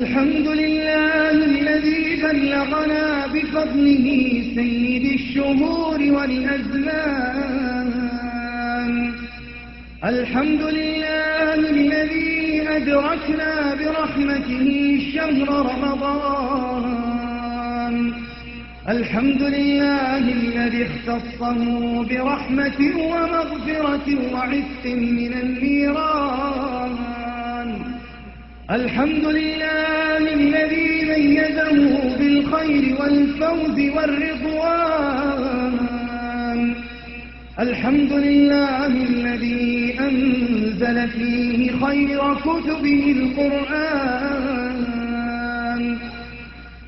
الحمد لله الذي بلغنا بفضله سيد الشهور والأزمان. الحمد لله الذي أدركنا برحمته شهر رمضان. الحمد لله الذي اختصه برحمة ومغفرة وعتق من النيران. الحمد لله الذي ميزه بالخير والفوز والرضوان. الحمد لله الذي أنزل فيه خير كتبه القرآن.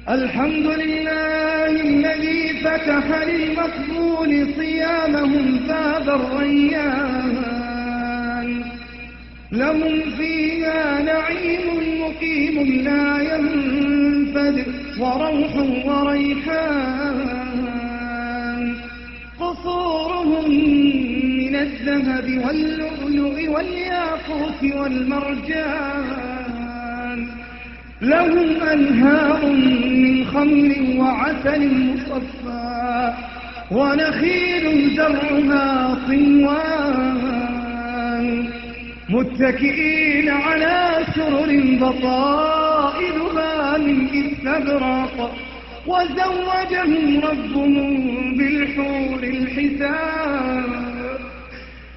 الحمد لله الذي فتح للمقبول صيامهم باب الريان. لهم فيها نعيم مقيم لا ينفد وروح وريحان. قصورهم من الذهب واللؤلؤ والياقوت والمرجان. لهم أنهار من خمر وعسل مصفى ونخيل زرعها صنوان. متكئين على سرر بطائلها من استبرق وزوجهم ربهم بالحور الحسان.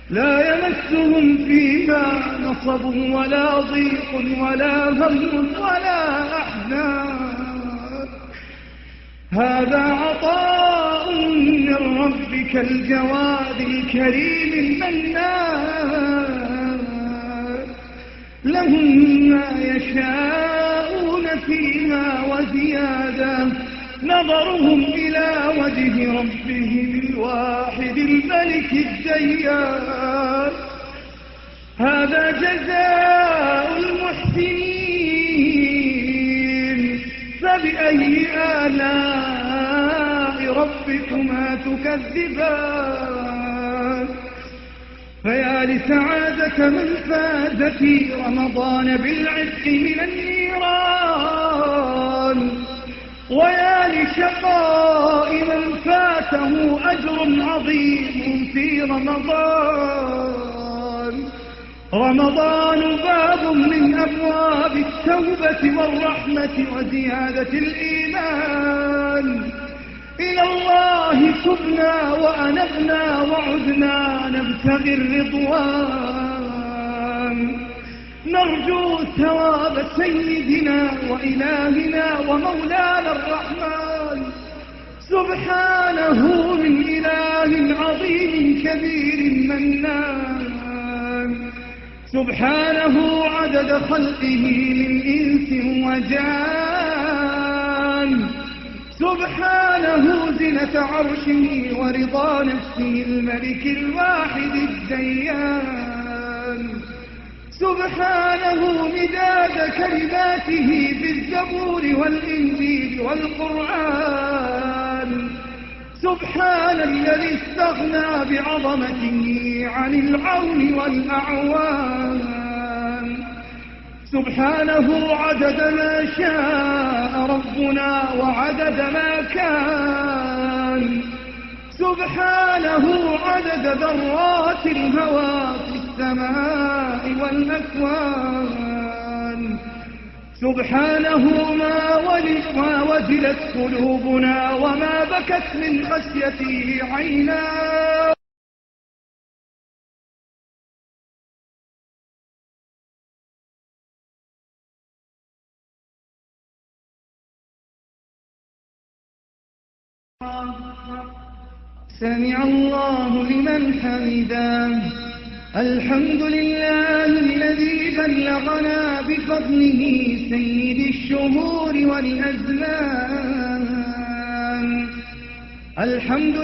لا يمسهم فيها نصب ولا ضيق ولا هم ولا أحزان. هذا عطاء من ربك الجواد الكريم المنان. لهم ما يشاءون فيها وزيادة نظرهم إلى وجه ربهم الواحد الملك الديان. هذا جزاء المحسنين. فبأي آلاء ربكما تكذبان. فيا لسعادة من فاز في رمضان بالعتق من النيران. ويا لشقاء من فاته أجر عظيم في رمضان. رمضان باب من أبواب التوبة والرحمة وزيادة الإيمان. إلى الله تبنا وأنبنا وعدنا نبتغي الرضوان. نرجو ثواب سيدنا وإلهنا ومولانا الرحمن سبحانه من إله عظيم كبير منان. سبحانه عدد خلقه من إنس وجان. سبحانه زنة عرشه ورضا نفسه الملك الواحد الديان. سبحانه مداد كلماته في الزبور والإنجيل والقرآن. سبحان الذي استغنى بعظمته عن العون والأعوان. سبحانه عدد ما شاء ربنا وعدد ما كان. سبحانه عدد ذرات الهوى في السماء والأكوان. سبحانه ما وجلت قلوبنا وما بكت من خشيته عينا. سمع الله لمن حمده. الحمد لله الذي بلغنا بفضله سيد الشهور والأزمان. الحمد